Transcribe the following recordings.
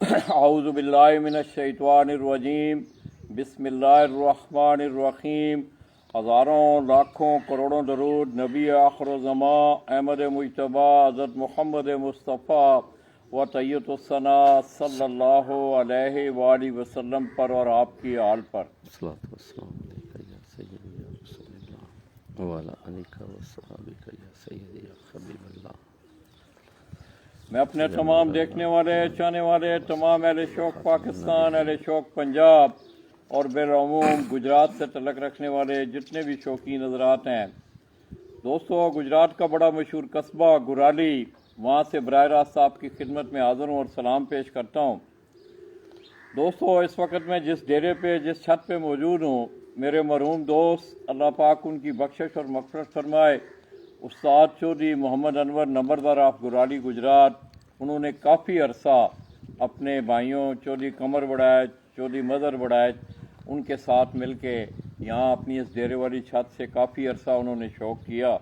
اعوذ باللہ من الشیطان الرجیم بسم اللہ الرحمن الرحیم۔ ہزاروں لاکھوں کروڑوں درود نبی آخر الزمان احمد مجتبی حضرت محمد مصطفیٰ و طیب الثنا صلی اللہ علیہ وآلہ وسلم پر اور آپ کی آل پر۔ الصلاۃ والسلام علیکہ یا سیدی یا رسول اللہ وعلی آلکہ وصحابکہ یا سیدی یا حبیب اللہ۔ میں اپنے تمام دیکھنے والے چاہنے والے تمام اہل شوق پاکستان، اہل شوق پنجاب اور بالعموم گجرات سے تعلق رکھنے والے جتنے بھی شوقین حضرات ہیں، دوستو گجرات کا بڑا مشہور قصبہ گرالی، وہاں سے براہ راست آپ کی خدمت میں حاضر ہوں اور سلام پیش کرتا ہوں۔ دوستو اس وقت میں جس ڈیرے پہ جس چھت پہ موجود ہوں، میرے مرحوم دوست اللہ پاک ان کی بخشش اور مغفرت فرمائے، استاد چودھری محمد انور نمبردار آف گرالی گجرات، انہوں نے کافی عرصہ اپنے بھائیوں چودھری قمر وڑائچ، چودھری مظہر وڑائچ ان کے ساتھ مل کے یہاں اپنی اس ڈیرے والی چھت سے کافی عرصہ انہوں نے شوق کیا۔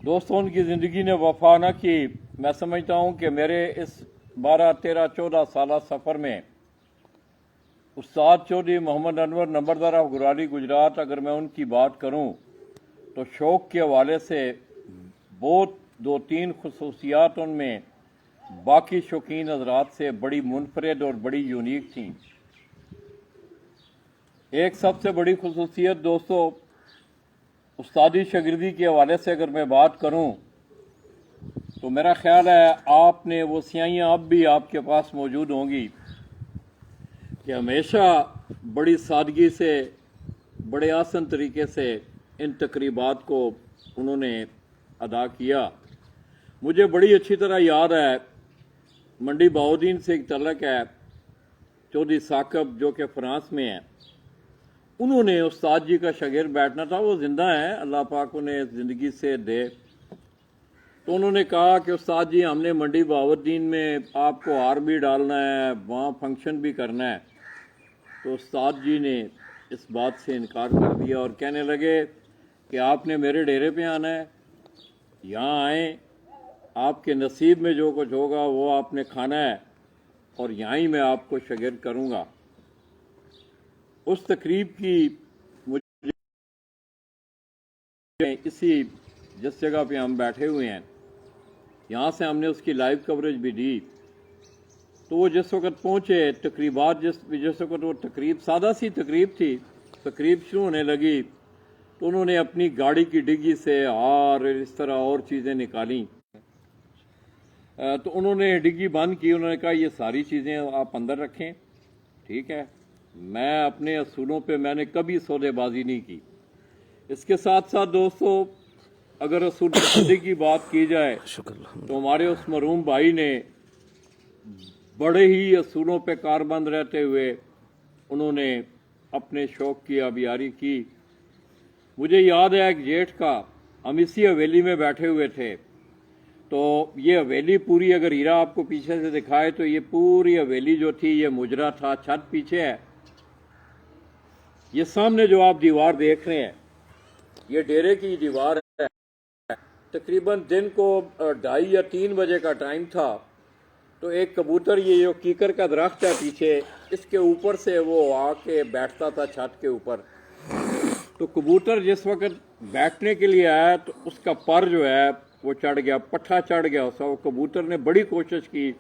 دوستوں ان کی زندگی نے وفا نہ کی۔ میں سمجھتا ہوں کہ میرے اس 12، 13، 14 سالہ سفر میں استاد چودھری محمد انور نمبردار آف گرالی گجرات، اگر میں ان کی بات کروں تو شوق کے حوالے سے بہت 2-3 خصوصیات ان میں باقی شوقین حضرات سے بڑی منفرد اور بڑی یونیک تھیں۔ ایک سب سے بڑی خصوصیت دوستو استادی شاگردی کے حوالے سے اگر میں بات کروں تو میرا خیال ہے آپ نے وہ سیائیاں اب بھی آپ کے پاس موجود ہوں گی کہ ہمیشہ بڑی سادگی سے، بڑے آسن طریقے سے ان تقریبات کو انہوں نے ادا کیا۔ مجھے بڑی اچھی طرح یاد ہے، منڈی بہاؤدین سے ایک تعلق ہے، چودھری ثاقب جو کہ فرانس میں ہیں، انہوں نے استاد جی کا شاگرد بیٹھنا تھا، وہ زندہ ہیں، اللہ پاک انہیں زندگی سے دے، تو انہوں نے کہا کہ استاد جی ہم نے منڈی بہاؤدین میں آپ کو ہار بھی ڈالنا ہے، وہاں فنکشن بھی کرنا ہے۔ تو استاد جی نے اس بات سے انکار کر دیا اور کہنے لگے کہ آپ نے میرے ڈیرے پہ آنا ہے، یہاں آئیں، آپ کے نصیب میں جو کچھ ہوگا وہ آپ نے کھانا ہے اور یہاں ہی میں آپ کو شاگرد کروں گا۔ اس تقریب کی مجھے اسی جس جگہ پہ ہم بیٹھے ہوئے ہیں یہاں سے ہم نے اس کی لائیو کوریج بھی دی، تو وہ جس وقت پہنچے تقریبات جس وقت وہ تقریب سادہ سی تقریب تھی، تقریب شروع ہونے لگی تو انہوں نے اپنی گاڑی کی ڈگی سے ہار اس طرح اور چیزیں نکالیں، تو انہوں نے ڈگی بند کی، انہوں نے کہا یہ ساری چیزیں آپ اندر رکھیں، ٹھیک ہے، میں اپنے اصولوں پہ میں نے کبھی سودے بازی نہیں کی۔ اس کے ساتھ ساتھ دوستو اگر اصول پسندی کی بات کی جائے تو ہمارے اس مرحوم بھائی نے بڑے ہی اصولوں پہ کاربند رہتے ہوئے انہوں نے اپنے شوق کی آبیاری کی۔ مجھے یاد ہے ایک جیٹھ کا، ہم اسی حویلی میں بیٹھے ہوئے تھے، تو یہ حویلی پوری اگر ہیرا آپ کو پیچھے سے دکھائے تو یہ پوری حویلی جو تھی یہ مجرا تھا، چھت پیچھے ہے، یہ سامنے جو آپ دیوار دیکھ رہے ہیں یہ ڈیرے کی دیوار ہے۔ تقریباً دن کو 2:30 یا 3 بجے کا ٹائم تھا، تو ایک کبوتر، یہ جو کیکر کا درخت ہے پیچھے، اس کے اوپر سے وہ آ کے بیٹھتا تھا چھت کے اوپر، تو کبوتر جس وقت بیٹھنے کے لیے آیا تو اس کا پر جو ہے وہ چڑھ گیا، پٹھا چڑھ گیا اس کا، وہ کبوتر نے بڑی کوشش کی،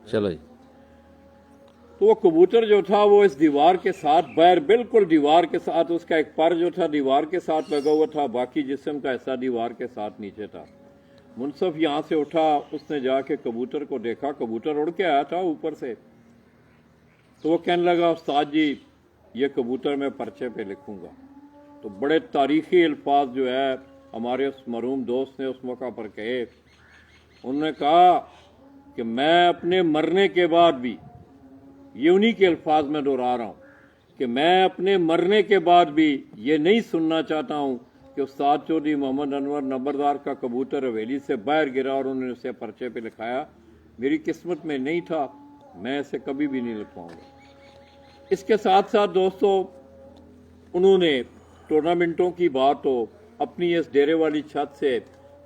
چلو جی، تو وہ کبوتر جو تھا وہ اس دیوار کے ساتھ باہر بالکل دیوار کے ساتھ، اس کا ایک پر جو تھا دیوار کے ساتھ لگا ہوا تھا، باقی جسم کا حصہ دیوار کے ساتھ نیچے تھا۔ منصف یہاں سے اٹھا، اس نے جا کے کبوتر کو دیکھا، کبوتر اڑ کے آیا تھا اوپر سے، تو وہ کہنے لگا استاد جی یہ کبوتر میں پرچے پہ لکھوں گا۔ تو بڑے تاریخی الفاظ جو ہے ہمارے اس مرحوم دوست نے اس موقع پر کہے، انہوں نے کہا کہ میں اپنے مرنے کے بعد بھی، یہ انہی کے الفاظ میں دہرا رہا ہوں کہ میں اپنے مرنے کے بعد بھی یہ نہیں سننا چاہتا ہوں کہ استاد چودھری محمد انور نمبردار کا کبوتر حویلی سے باہر گرا اور انہوں نے اسے پرچے پہ لکھایا، میری قسمت میں نہیں تھا، میں اسے کبھی بھی نہیں لکھواؤں گا۔ اس کے ساتھ ساتھ دوستو انہوں نے ٹورنامنٹوں کی بات ہو، اپنی اس ڈیرے والی چھت سے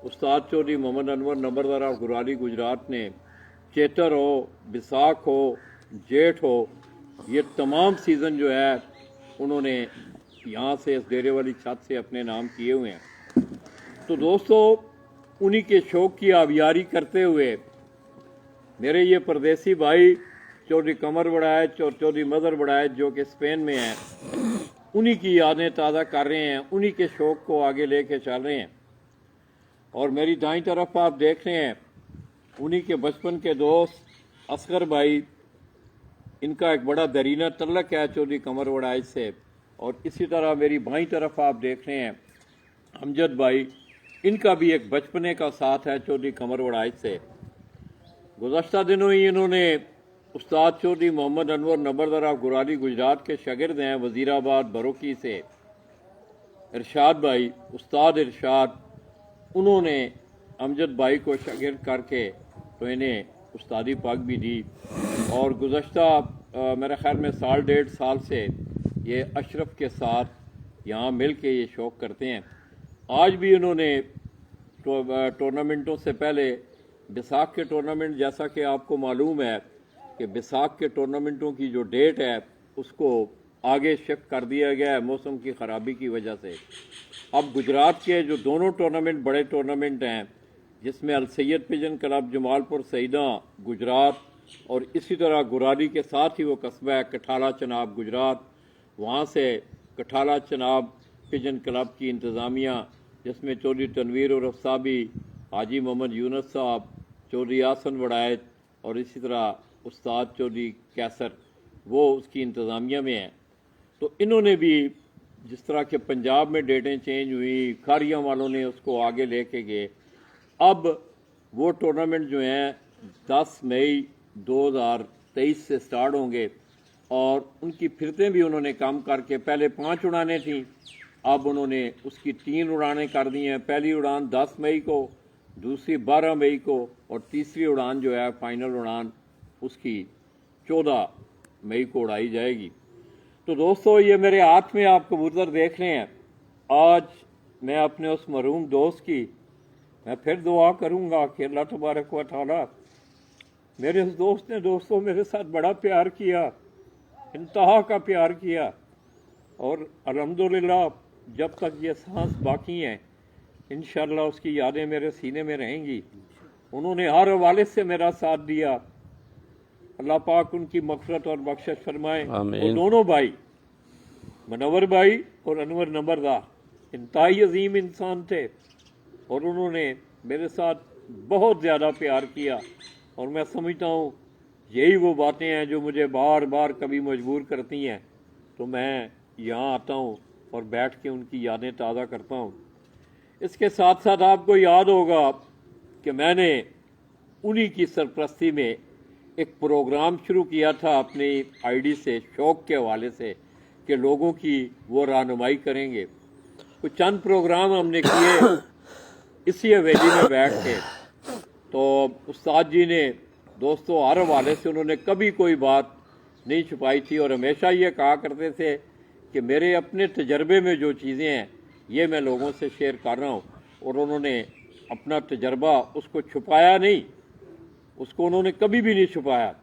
استاد چودھری محمد انور نمبردار آف گرالی گجرات نے चेतर हो, बिसाख हो, जेठ हो, ये तमाम सीज़न जो है उन्होंने यहाँ से इस डेरे वाली छत से अपने नाम किए हुए हैं। तो दोस्तों, उन्हीं के शौक़ की आबियारी करते हुए मेरे ये परदेसी भाई चौधरी कमर बड़ायच और चौधरी मदर बड़ायच जो कि स्पेन में हैं, उन्हीं की यादें ताज़ा कर रहे हैं, उन्हीं के शौक़ को आगे लेके चल रहे हैं। और मेरी दाईं तरफ आप देख रहे हैं उन्हीं के बचपन के दोस्त असगर भाई, इनका एक बड़ा दरीना तल्लक है चौधरी कमर बड़ायच से। और इसी तरह मेरी बाईं तरफ आप देख रहे हैं अमजद भाई, इनका भी एक बचपने का साथ है चौधरी कमर बड़ायच से। गुज़श्ता दिनों ही इन्होंने उस्ताद चौधरी मोहम्मद अनवर नंबरदार गुराली गुजरात के शागिर्द हैं वज़ीराबाद बरोकी से। इरशाद भाई, उस्ताद इरशाद, उन्होंने अमजद भाई को शागिर्द करके तो इन्हें उस्तादी पाक भी दी। और गुज़श्ता मेरे ख्याल में साल डेढ़ साल से ये अशरफ के साथ यहाँ मिल के ये शौक़ करते हैं। आज भी उन्होंने टूर्नामेंटों से पहले बिसाख के टूर्नामेंट, जैसा कि आपको मालूम है कि बिसाख के टूर्नामेंटों की जो डेट है उसको आगे शिफ्ट कर दिया गया है मौसम की ख़राबी की वजह से। अब गुजरात के जो दोनों टूर्नामेंट बड़े टूर्नामेंट हैं, जिसमें अल सैयद पिजन क्लब जमालपुर सईदा गुजरात और इसी तरह गुराली के साथ ही वो कस्बा है कठाला चनाब गुजरात, वहाँ से कठाला चनाब पिजन क्लब की इंतज़ामिया, जिसमें चौधरी तनवीर और अफसाबी, हाजी मोहम्मद यूनस साहब, चौधरी आसन बड़ायत और इसी तरह उस्ताद चौधरी कैसर, वो उसकी इंतज़ामिया में हैं। तो इन्होंने भी जिस तरह के पंजाब में डेटें चेंज हुई, खारियाँ वालों ने उसको आगे लेके गए। अब वो टूर्नामेंट जो हैं 10 मई 2023 से स्टार्ट होंगे और उनकी फिरतें भी उन्होंने कम करके, पहले 5 उड़ानें थीं, अब उन्होंने उसकी 3 उड़ानें कर दी हैं। पहली उड़ान 10 मई को, दूसरी 12 मई को और तीसरी उड़ान जो है फाइनल उड़ान उसकी 14 मई को उड़ाई जाएगी। तो दोस्तों, ये मेरे हाथ में आप कबूतर देख रहे हैं। आज मैं अपने उस मरहूम दोस्त की मैं फिर दुआ करूंगा कि अल्लाह तबारक व तआला, मेरे उस दोस्त ने दोस्तों मेरे साथ बड़ा प्यार किया, इंतहा का प्यार किया। और अल्हम्दुलिल्लाह जब तक ये सांस बाकी हैं इंशाअल्लाह उसकी यादें मेरे सीने में रहेंगी। उन्होंने हर हवाले से मेरा साथ दिया। अल्लाह पाक उनकी मग़फ़िरत और बख्शिश फरमाए। वो दोनों भाई, मनवर भाई और अनवर नंबरदार, इंतहाई अजीम इंसान थे और उन्होंने मेरे साथ बहुत ज़्यादा प्यार किया। और मैं समझता हूँ यही वो बातें हैं जो मुझे बार बार कभी मजबूर करती हैं, तो मैं यहाँ आता हूँ और बैठ के उनकी यादें ताज़ा करता हूँ। इसके साथ साथ आपको याद होगा कि मैंने उन्हीं की सरपरस्ती में एक प्रोग्राम शुरू किया था अपनी आईडी से, शौक़ के हवाले से, कि लोगों की वो रहनुमाई करेंगे। कुछ चंद प्रोग्राम हमने किए इसी हवेली में बैठ के। तो उस्ताद जी ने दोस्तों हर हवाले से उन्होंने कभी कोई बात नहीं छुपाई थी और हमेशा ये कहा करते थे कि मेरे अपने तजर्बे में जो चीज़ें हैं ये मैं लोगों से शेयर कर रहा हूँ। और उन्होंने अपना तजर्बा उसको छुपाया नहीं, उसको उन्होंने कभी भी नहीं छुपाया।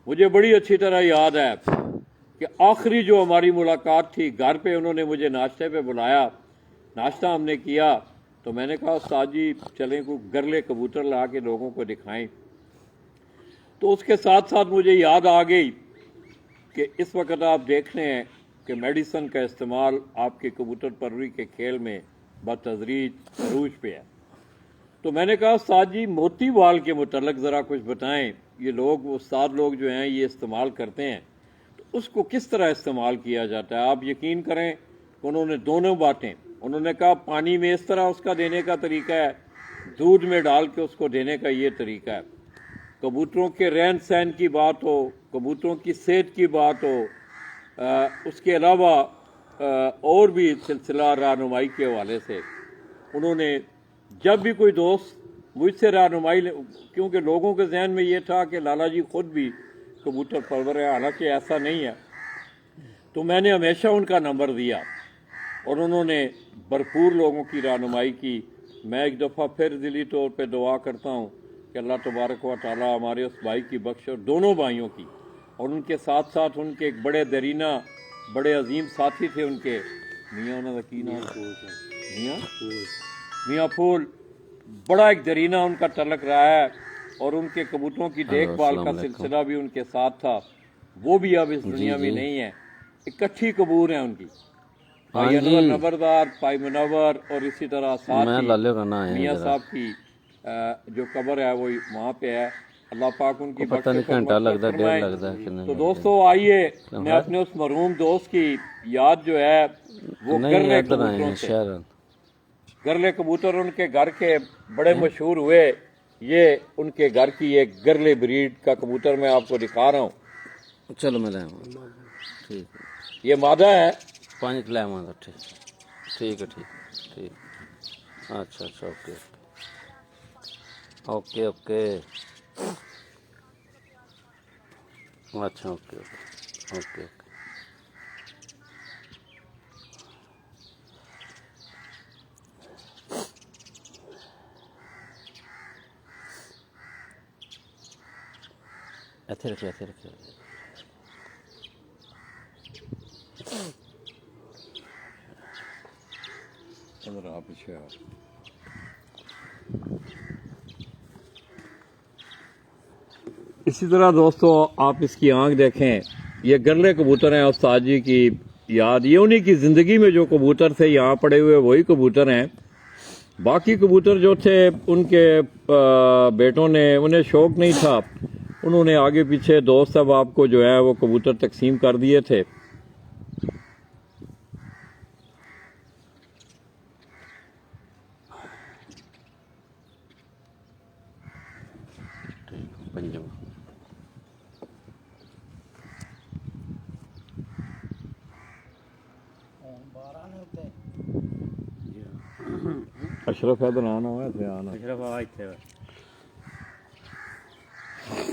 मुझे बड़ी अच्छी तरह याद है कि आखिरी जो हमारी मुलाकात थी, घर पे उन्होंने मुझे नाश्ते पे बुलाया, नाश्ता हमने किया, तो मैंने कहा उस्ताद जी चलें को गरले कबूतर ला के लोगों को दिखाएं। तो उसके साथ साथ मुझे याद आ गई कि इस वक्त आप देख रहे हैं कि मेडिसन का इस्तेमाल आपके कबूतर परवरी के खेल में बतदरीज अरूज पे है। तो मैंने कहा उस्ताद जी मोती वाल के मुतल्लिक़ ज़रा कुछ बताएं, ये लोग उस्ताद लोग जो हैं ये इस्तेमाल करते हैं, तो उसको किस तरह इस्तेमाल किया जाता है। आप यकीन करें कि उन्होंने दोनों बातें, उन्होंने कहा पानी में इस तरह उसका देने का तरीका है, दूध में डाल के उसको देने का ये तरीका है। कबूतरों के रहन सहन की बात हो, कबूतरों की सेहत की बात हो, उसके अलावा और भी सिलसिला रहनुमाई के हवाले से उन्होंने जब भी कोई दोस्त मुझसे रहनुमाई, क्योंकि लोगों के जहन में ये था कि लाला जी खुद भी कबूतर परवर है, हालांकि ऐसा नहीं है, तो मैंने हमेशा उनका नंबर दिया और उन्होंने भरपूर लोगों की रहनुमाई की। मैं एक दफ़ा फिर दिली तौर पे दुआ करता हूँ कि کہ اللہ तबारक व तआला हमारे उस भाई की बख्श और दोनों भाइयों की, और उनके साथ साथ उनके एक बड़े दरीना बड़े अजीम साथी थे उनके, मियाँ उन्होंने की नाम मियाँ फूल, बड़ा एक दरीना उनका तलक रहा है, और उनके कबूतरों की देखभाल का सिलसिला भी उनके साथ था। वो भी अब इस दुनिया में नहीं है। इकट्ठी कबूर हैं उनकी, भाई अनवर नंबरदार, भाई मुनव्वर, और इसी तरह साथ ही मियाँ साहब की जो कब्र है वो वहाँ पे है। अल्लाह पाक उनकी फरमाए। तो दोस्तों आइए मैं अपने उस मरहूम दोस्त की याद जो है वो गरले कबूतरों से, गरले कबूतर उनके घर के बड़े मशहूर हुए। ये उनके घर की एक गरले ब्रीड का कबूतर मैं आपको दिखा रहा हूँ। चलो मैं ठीक ये मादा है, 5 लाया ठीक है ठीक। अच्छा ओके अच्छा ओके ऐसे रखे इसी तरह दोस्तों आप इसकी आंख देखें, ये गरले कबूतर हैं उस्ताद जी की याद। ये उन्हीं की ज़िंदगी में जो कबूतर थे यहाँ पड़े हुए वही कबूतर हैं। बाकी कबूतर जो थे उनके बेटों ने, उन्हें शौक़ नहीं था, उन्होंने आगे पीछे दोस्त सब आपको जो है वो कबूतर तकसीम कर दिए थे। अशरफ है बनाना हुआ है आना अशरफ आवाज थे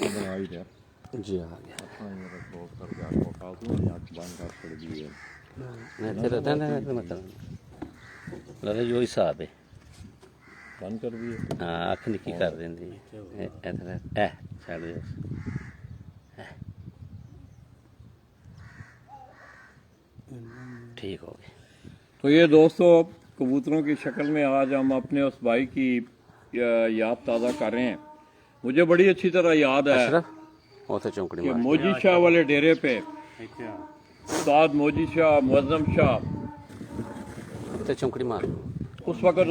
बना ही दिया जी आ गया मेरा शौक कर गया आपको खास में आज बंद कर छोड़ दिए नहीं तेरा मतलब लगा जो हिसाब है बंद कर दिए। हाँ अख निकी कर देंदी ऐ छड़ दे ठीक हो गए। तो ये दोस्तों कबूतरों की शक्ल में आज हम अपने उस भाई की याद ताज़ा कर रहे हैं। मुझे बड़ी अच्छी तरह याद है कि मोजी शाह वाले डेरे पे उस्ताद मोजी शाह, मुअज्जम शाह, चौंकड़ी मार, उस वक़्त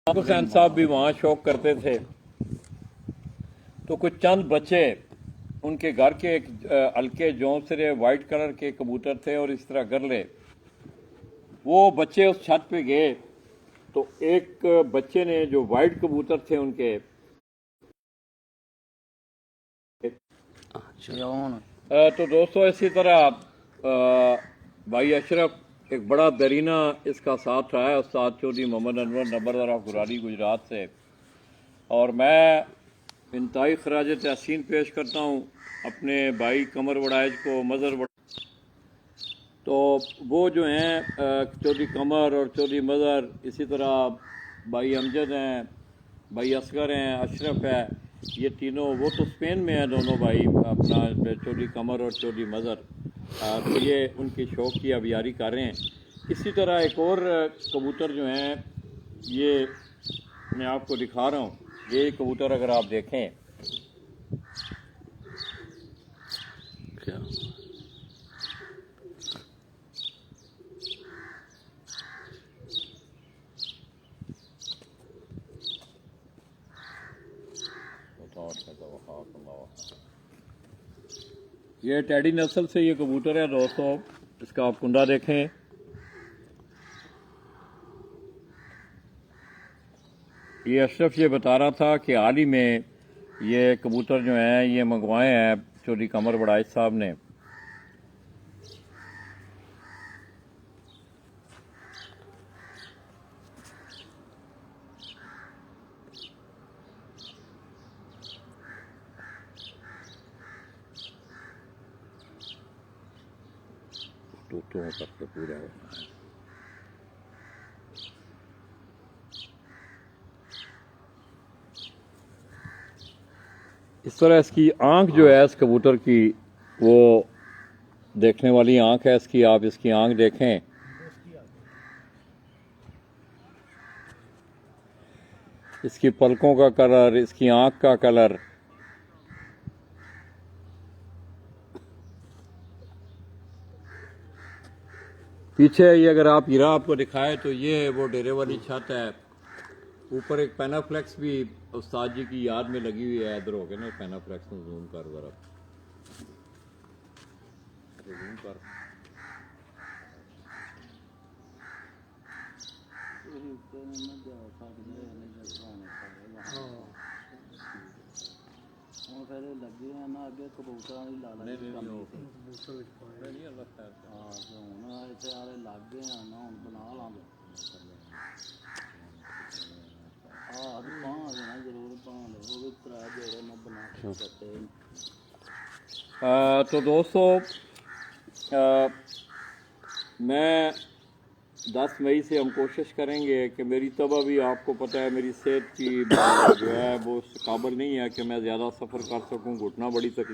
हुसैन साहब भी वहाँ शौक करते थे। तो कुछ चंद बच्चे उनके घर के एक हल्के जौंसरे वाइट कलर के कबूतर थे और इस तरह गरले, वो बच्चे उस छत पे गए तो एक बच्चे ने जो वाइट कबूतर थे उनके तो दोस्तों इसी तरह भाई अशरफ एक बड़ा दरीना इसका साथ रहा है, उस्ताद चौधरी मोहम्मद अनवर नंबरदार गुरारी गुजरात से। और मैं इंतहाई खराज तहसीन पेश करता हूँ अपने भाई कमर वड़ाइज को, मज़र तो वो जो हैं चौधरी कमर और चौधरी मज़र, इसी तरह भाई अमजद हैं, भाई असगर हैं, अशरफ है, ये तीनों, वो तो स्पेन में हैं दोनों भाई, अपना चौधरी कमर और चौधरी मज़र, तो ये उनकी शौक़ की अबियारी कर रहे हैं। इसी तरह एक और कबूतर जो हैं ये मैं आपको दिखा रहा हूँ, ये कबूतर अगर आप देखें क्या ये टैडी नस्ल से ये कबूतर है दोस्तों, इसका आप कुंडा देखें। ये अशरफ ये बता रहा था कि हाल ही में ये कबूतर जो हैं ये मंगवाए हैं चौधरी कमर वड़ाइज साहब ने। तो करके पूरा होना है। اس طرح اس کی آنکھ جو ہے اس کبوتر کی وہ دیکھنے والی آنکھ ہے اس کی. آپ اس کی آنکھ دیکھیں, اس کی پلکوں کا کلر, اس کی آنکھ کا کلر. پیچھے یہ اگر آپ ہیرا آپ کو دکھائے تو یہ وہ ڈیرے والی چھت ہے. اوپر ایک پینافلیکس بھی استاد جی کی یاد میں لگی ہوئی ہے. ادھر ہو کے نا پینافلیکس میں زوم کر ذرا, زوم کر. لگے ہیں نا اگے کبوتر والی لا لگ گئے نا ہوں بنا لا ضرور بنا تو دوستو میں 10 مئی سے ہم کوشش کریں گے کہ میری طبع بھی آپ کو پتہ ہے میری صحت کی جو ہے وہ اس قابل نہیں ہے کہ میں زیادہ سفر کر سکوں. گھٹنا بڑی تکلیف